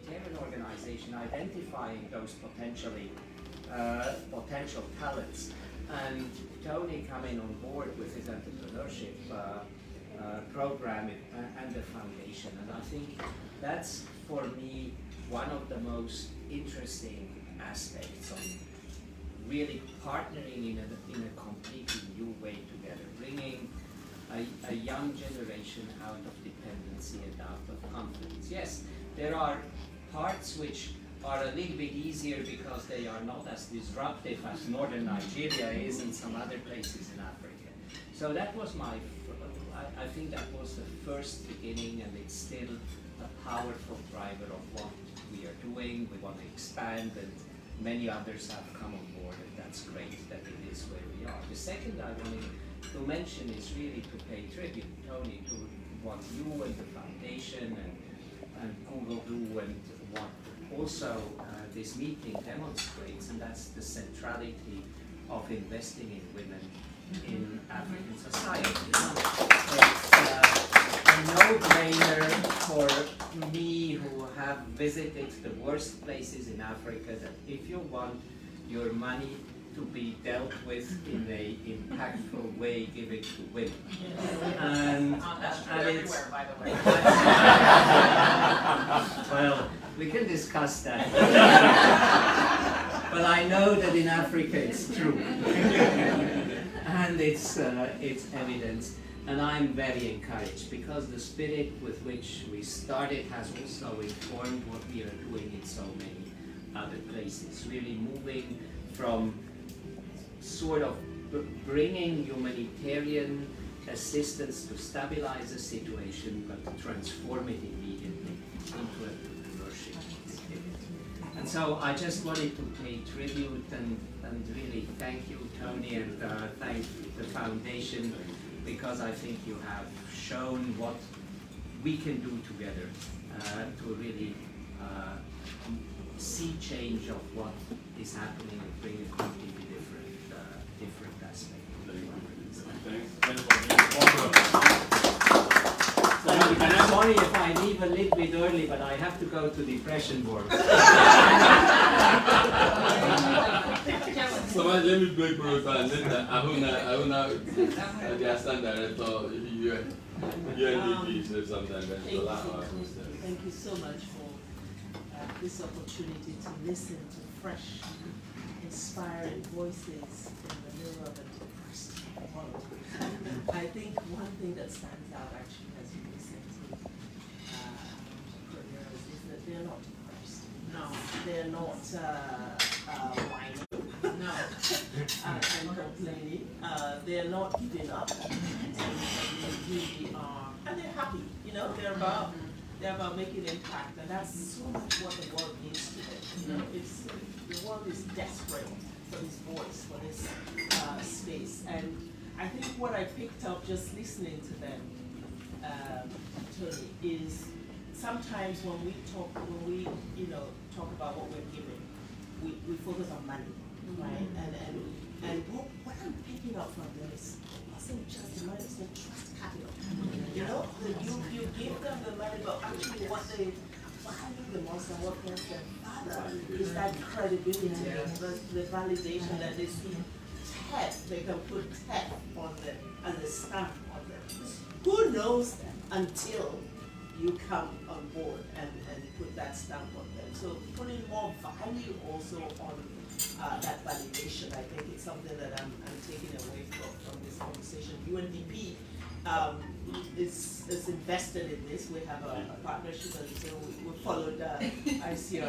humanitarian organization identifying those potential talents. And Tony coming on board with his entrepreneurship program and the foundation. And I think that's, for me, one of the most interesting aspects of really partnering in a completely new way together, bringing a young generation out of dependency and out of confidence. Yes, there are parts which are a little bit easier because they are not as disruptive as northern Nigeria is and some other places in Africa. So that was I think that was the first beginning, and it's still a powerful driver of what we are doing. We want to expand, and many others have come on board, and that's great that it is where we are. The second I wanted to mention is really to pay tribute, Tony, to what you and the foundation and Google do, and what also this meeting demonstrates, and that's the centrality of investing in women in African society. It's a no-brainer for me, who have visited the worst places in Africa, that if you want your money to be dealt with in an impactful way, give it to women. And that's true everywhere, by the way. Well, we can discuss that. But I know that in Africa it's true. And it's evidence. And I'm very encouraged, because the spirit with which we started has also informed what we are doing in so many other places. Really moving from sort of bringing humanitarian assistance to stabilize the situation, but to transform it immediately into entrepreneurship. And so I just wanted to pay tribute and really thank you, Tony, and thank the foundation, because I think you have shown what we can do together to really see change of what is happening and bring a completely different aspect. I'm sorry if I leave a little bit early, but I have to go to depression ward. So let me break for and then Ahunna, the assistant director, UNDP, said something. Thank you so much for this opportunity to listen to fresh, inspiring voices in the middle of a depressed world. I think one thing that stands out actually as you listen to entrepreneurs is that they're not depressed. No. They're not whining. No. And complaining. They're not giving up. And they really are, and they're happy. You know, they're about making impact, and that's so much what the world needs today. You know, the world is desperate for this voice, for this space. And I think what I picked up just listening to them, Tony, is sometimes when we talk about what we're giving, we focus on money, right? And what I'm picking up from them is wasn't just the money, it's the trust capital. You know, you give them the money, but actually what they value the most and what gets them further is that credibility, the validation that they see tech, they can put tech on them and the stamp on them. Who knows them until you come on board and put that stamp on them? So putting more value also on that validation, I think it's something that I'm taking away from this conversation. UNDP is invested in this. We have a partnership, and so we followed ICRC.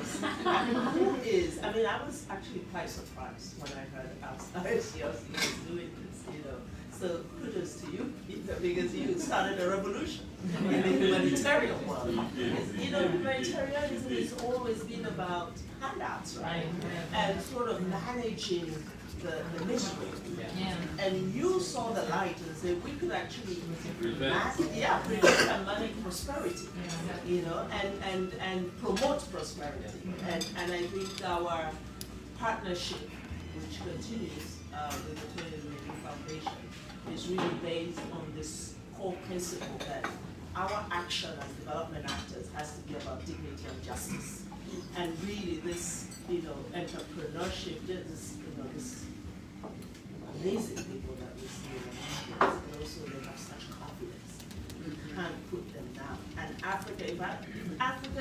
Who is? I mean, I was actually quite surprised when I heard ICRC was doing this. You know, so kudos to you, because you started a revolution in the humanitarian world. You know, humanitarianism has always been about handouts, right? And sort of managing the misery. Yeah. And you saw the light and said we could actually prevent and manage prosperity, you know, and promote prosperity. And I think our partnership, which continues with the Tony Elumelu Foundation, is really based on this core principle that our action as development actors has to be about dignity and justice. really this, entrepreneurship, this amazing people that we see in the markets, and also they have such confidence. You can't put them down. And Africa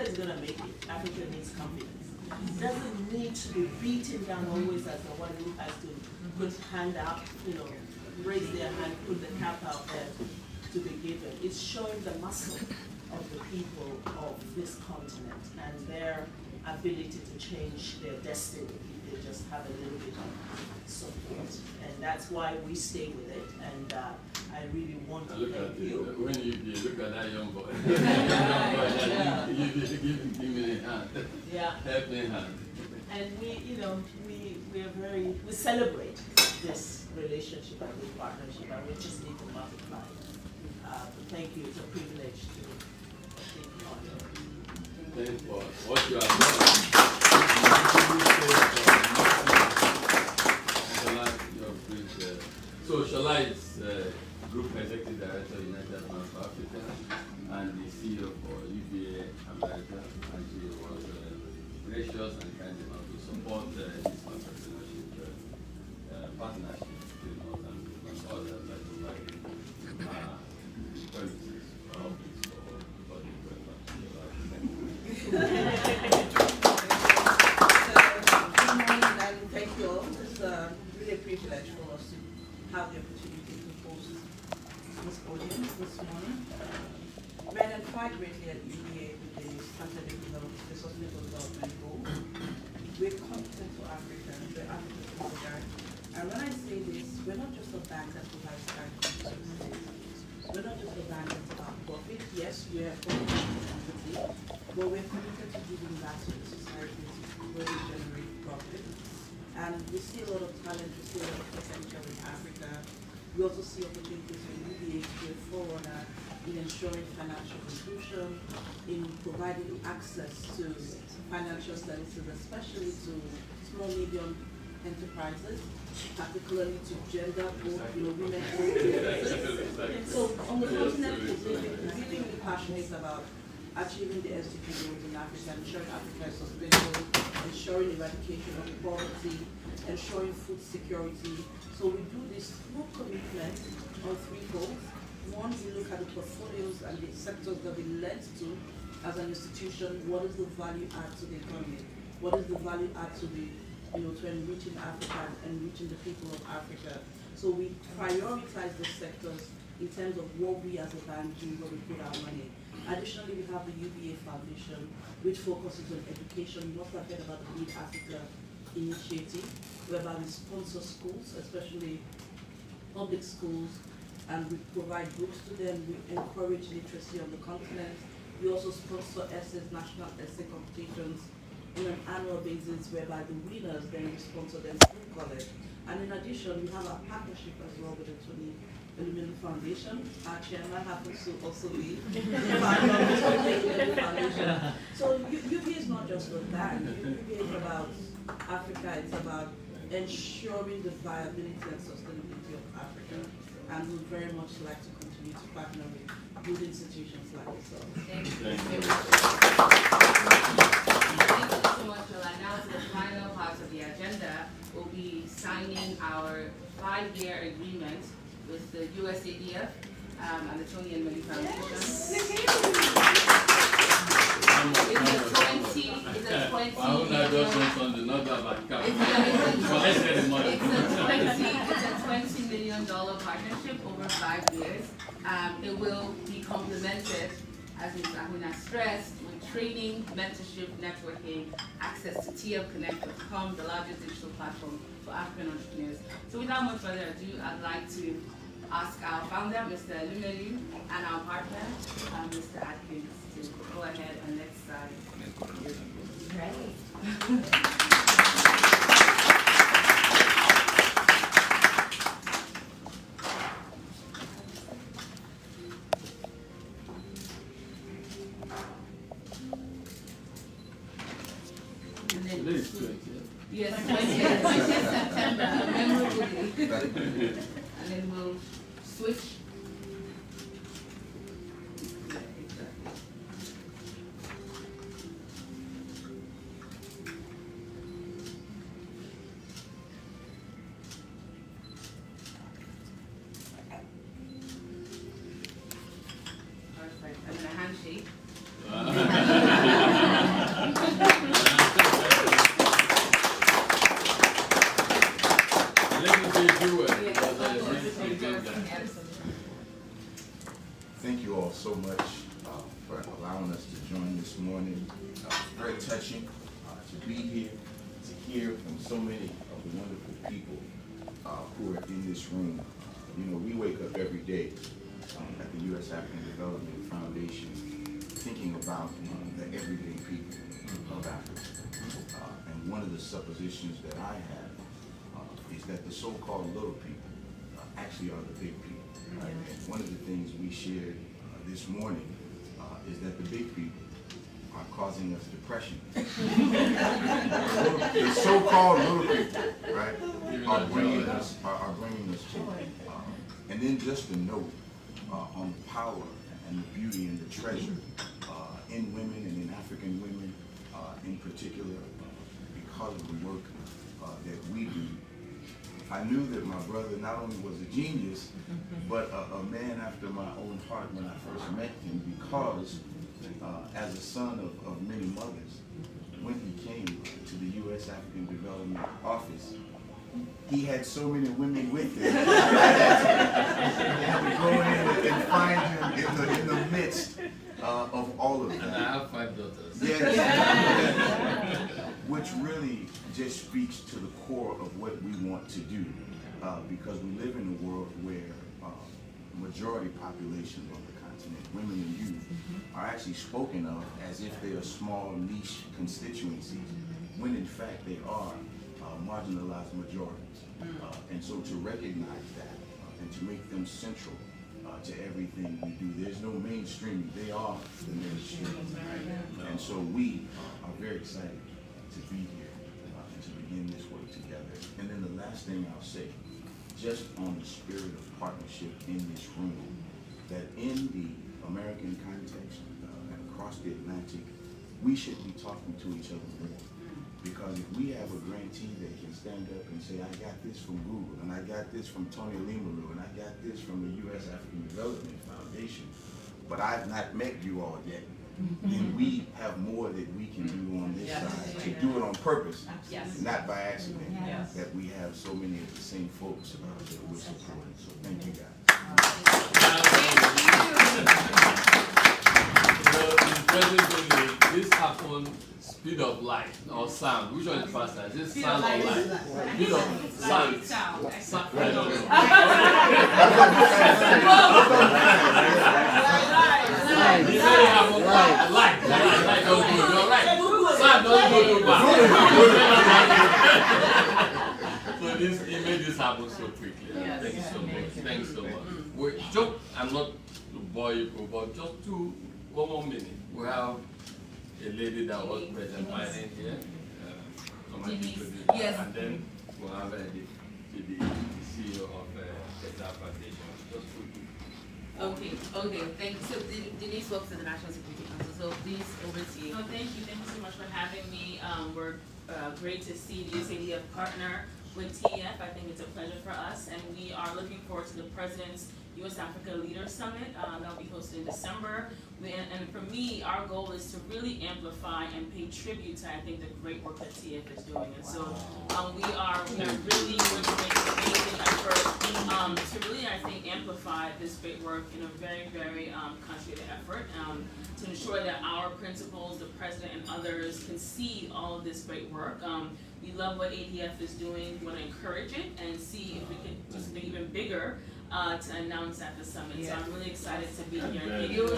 is gonna make it. Africa needs confidence. It doesn't need to be beaten down always as the one who has to put hand out, raise their hand, put the cap out there to be given. It's showing the muscle of the people of this continent and their ability to change their destiny if they just have a little bit of support. And that's why we stay with it. And I really want to thank you. When you look at that young boy, give me a hand. Yeah. Help me a hand. And we celebrate this relationship and this partnership, and we just need to multiply. Thank you. It's a privilege to be on it. Thanks for what you have done. So Shala is Group Executive Director of United Bank of Africa and the CEO for UBA America, and she was gracious and kind enough to support this entrepreneurship partnership between us and others by providing premises for office for the Good morning and thank you all. It's really a privilege for us to have the opportunity to host this podium this morning. We identified greatly at UNGA with the Sustainable Development Goal. We're committed to Africa, we're Africa's provider. And when I say this, we're not just a bank that provides banking services. We're not just a bank that's about profit. Yes, we are profit, but we're committed to giving back to the society where we generate profit. And we see a lot of talent, we see a lot of potential in Africa. We also see opportunities for UBA to be a forerunner in ensuring financial inclusion, in providing access to financial services, especially to small, medium enterprises, particularly to gender, both women and businesses. So on the continent, we're really passionate about achieving the SDG goals in Africa, ensuring Africa is sustainable, ensuring eradication of poverty, ensuring food security. So we do this through commitment on three goals. One, we look at the portfolios and the sectors that we lend to as an institution. What is the value add to the economy? What is the value add to the, to enriching Africa and enriching the people of Africa? So we prioritize the sectors in terms of what we as a bank do, where we put our money. Additionally, we have the UBA Foundation, which focuses on education. You must have heard about the Lead Africa initiative, whereby we sponsor schools, especially public schools, and we provide books to them. We encourage literacy on the continent. We also sponsor essays, national essay competitions on an annual basis, whereby the winners then we sponsor them through college. And in addition, we have a partnership as well with the Tony Elumelu Foundation. Our chairman happens to also be the founder of the Tony Elumelu Foundation. So UBA is not just a bank. UBA is about Africa. It's about ensuring the viability and sustainability of Africa. And we would very much like to continue to partner with good institutions like yourself. Thank you. Thank you so much, Jola. Now to the final part of the agenda. We'll be signing our 5-year agreement with the USADF and the Tony Elumelu Foundation. It's a $20 million partnership over 5 years. It will be complemented, as Ms. Ahunna stressed, with training, mentorship, networking, access to TLConnect.com, the largest digital platform for African entrepreneurs. So without much further ado, I'd like to ask our founder, Mr. Elumelu, and our partner, Mr. Atkins, to go ahead and let's start. Ready. Yes, 20th September, memorable day. And then we'll switch. join this morning. Very touching to be here, to hear from so many of the wonderful people who are in this room. You know, we wake up every day at the U.S. African Development Foundation thinking about the everyday people of Africa. And one of the suppositions that I have is that the so-called little people actually are the big people. Right? And one of the things we shared this morning is that the big people are causing us depression. The so-called little people, right, are bringing us joy. And then just a note on the power and the beauty and the treasure in women and in African women in particular, because of the work that we do. I knew that my brother not only was a genius, but a man after my own heart when I first met him, because as a son of many mothers, when he came to the U.S. African Development Office, he had so many women with him. I had to go in and find him in the midst of all of them. And I have 5 daughters. Yes. Which really just speaks to the core of what we want to do, because we live in a world where majority population of the continent, women and youth, are actually spoken of as if they are small niche constituencies, when in fact they are marginalized majorities. And so to recognize that and to make them central to everything we do. There's no mainstream, they are the mainstream. And so we are very excited to be here and to begin this work together. And then the last thing I'll say, just on the spirit of partnership in this room, that in the American context and across the Atlantic, we should be talking to each other more. Because if we have a grantee that can stand up and say, I got this from Google, and I got this from Tony Elumelu, and I got this from the U.S. African Development Foundation, but I've not met you all yet, then we have more that we can do on this side, to do it on purpose, not by accident, that we have so many of the same folks that we're supporting. So thank you guys. This happened speed of light or sound. Which one is faster? Is this sound or light? Speed of sound. Sound. I don't know. Light. Light don't do it. You're right. Sound doesn't go too fast. So this, it made this happen so quickly. Thank you so much. Thanks so much. I'm not to bore you, but just one more minute. We have a lady that was present by here. Yes. And then we'll have the CEO of the Foundation. Just quickly. Okay, thank you. So Denise works at the National Security Council, so please, over to you. Oh, thank you so much for having me. We're great to see the USADF partner with TEF. I think it's a pleasure for us, and we are looking forward to the President's U.S. Africa Leaders Summit that'll be hosted in December. And for me, our goal is to really amplify and pay tribute to, I think, the great work that TF is doing. And so we are really going to make an amazing effort to really, I think, amplify this great work in a very, very concentrated effort to ensure that our principals, the President, and others can see all of this great work. We love what ADF is doing. We want to encourage it and see if we can do something even bigger to announce at the summit. So I'm really excited to be here. Thank you.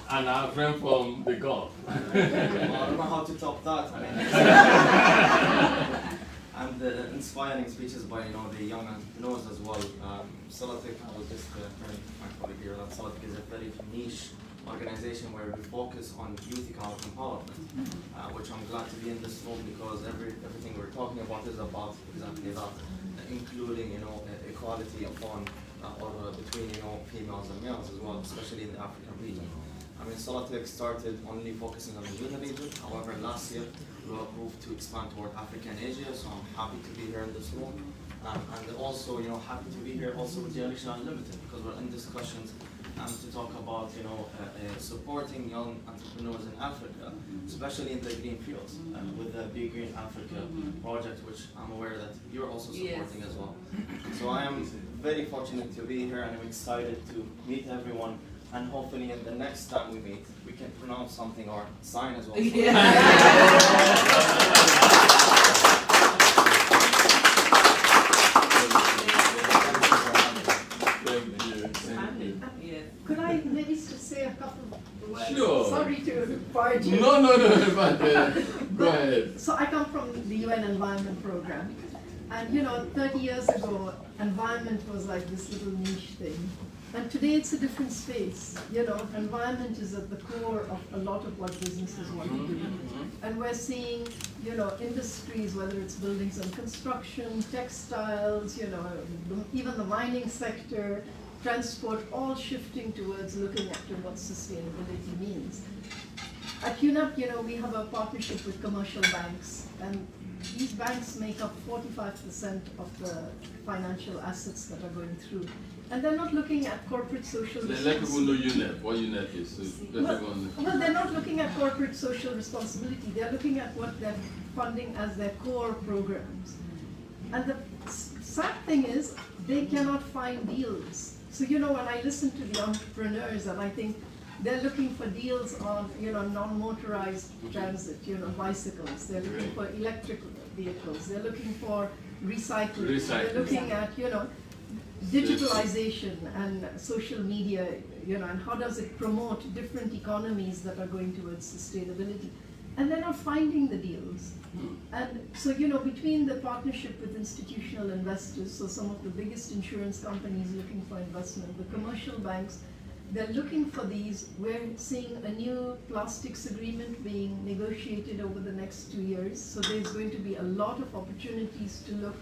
And our friend from the Gulf. I don't know how to top that. And the inspiring speeches by the young entrepreneurs as well. Solatic, I was just hearing my colleague here that Solatic is a very niche organization where we focus on youth economic empowerment, which I'm glad to be in this room because everything we're talking about is about exactly that, including equality upon or between females and males as well, especially in the African region. I mean, Solatic started only focusing on the UNGA region. However, last year we were approved to expand toward Africa and Asia, so I'm happy to be here in this room. And also, happy to be here also with the Unlimited because we're in discussions to talk about, supporting young entrepreneurs in Africa, especially in the green fields, with the Be Green Africa project, which I'm aware that you're also supporting as well. So I am very fortunate to be here, and I'm excited to meet everyone. And hopefully, in the next time we meet, we can pronounce something or sign as well. Thank you. Could I maybe just say a couple of words? Sure. Sorry to barge in. No, but go ahead. So I come from the UN Environment Program. And 30 years ago, environment was like this little niche thing. And today it's a different space. Environment is at the core of a lot of what businesses want to do. And we're seeing, industries, whether it's buildings and construction, textiles, even the mining sector, transport, all shifting towards looking at what sustainability means. At UNEP, we have a partnership with commercial banks, and these banks make up 45% of the financial assets that are going through. And they're not looking at corporate social responsibility. Let people know UNEP, what UNEP is. So well, they're not looking at corporate social responsibility. They're looking at what they're funding as their core programs. And the sad thing is, they cannot find deals. So, when I listen to the entrepreneurs, and I think they're looking for deals on, non-motorized transit, bicycles. They're looking for electric vehicles. They're looking for recycling. They're looking at, digitalization and social media, and how does it promote different economies that are going towards sustainability. And they're not finding the deals. And so, between the partnership with institutional investors, so some of the biggest insurance companies looking for investment, the commercial banks, they're looking for these. We're seeing a new plastics agreement being negotiated over the next 2 years. So there's going to be a lot of opportunities to look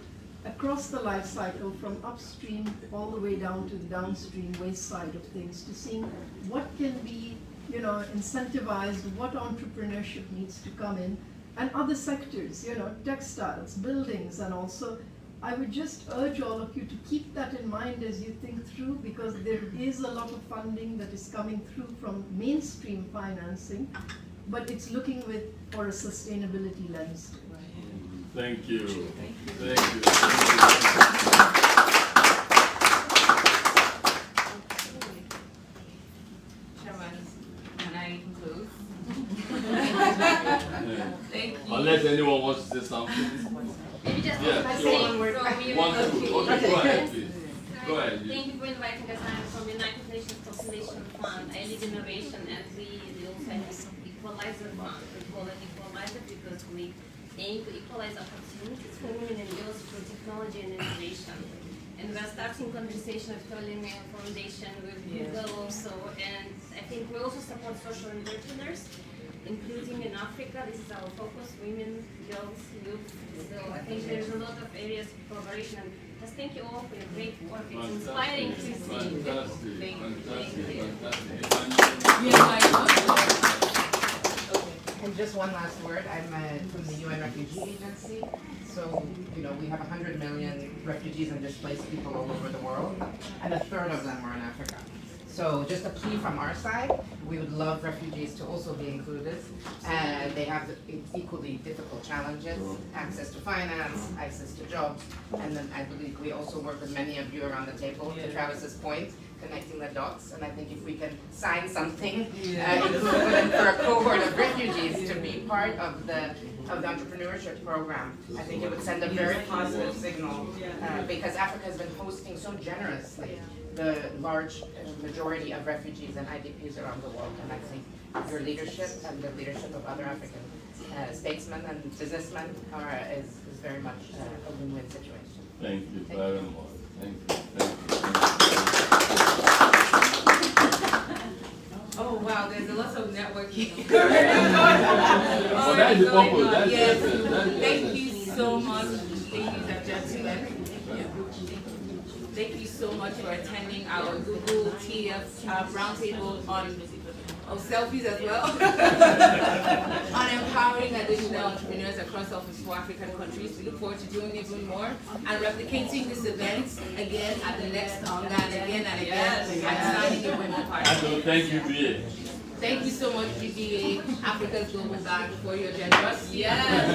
across the life cycle, from upstream all the way down to the downstream waste side of things, to seeing what can be, incentivized, what entrepreneurship needs to come in, and other sectors, textiles, buildings, and also I would just urge all of you to keep that in mind as you think through, because there is a lot of funding that is coming through from mainstream financing, but it's looking for a sustainability lens. Thank you. Thank you. Chairman, can I conclude? Thank you. Unless anyone wants to say something. Maybe just One word. Okay, go ahead, please. Go ahead. Thank you for inviting us. I'm from United Nations Population Fund. I lead innovation, and we also have Equalizer Fund. We call it Equalizer because we aim to equalize opportunities for women and girls through technology and innovation. And we're starting conversation with Tony Elumelu Foundation, with Google also, and I think we also support social entrepreneurs, including in Africa. This is our focus: women, girls, youth. So I think there's a lot of areas of collaboration. And just thank you all for your great work. It's inspiring to see. And just one last word, I'm from the UN Refugee Agency. So, we have 100 million refugees and displaced people all over the world, and a third of them are in Africa. So just a plea from our side, we would love refugees to also be included. They have equally difficult challenges, access to finance, access to jobs, and then I believe we also work with many of you around the table, to Travis's point, connecting the dots, and I think if we can sign something equivalent for a cohort of refugees to be part of the entrepreneurship program, I think it would send a very positive signal, because Africa has been hosting so generously the large majority of refugees and IDPs around the world, and I think your leadership and the leadership of other African statesmen and businessmen is very much a win-win situation. Thank you very much. Thank you. Oh wow, there's a lot of networking. Well, that's the purpose. Yes. Thank you so much. Thank you, Jacquelline. Thank you so much for attending our Google TF roundtable on selfies as well, on empowering additional entrepreneurs across Office for African countries. We look forward to doing even more and replicating this event again at the next UNGA and again and again, and signing even more partners. Thank you, BA. Thank you so much, UGA, Africa's Global Bank, for your generosity. Yes.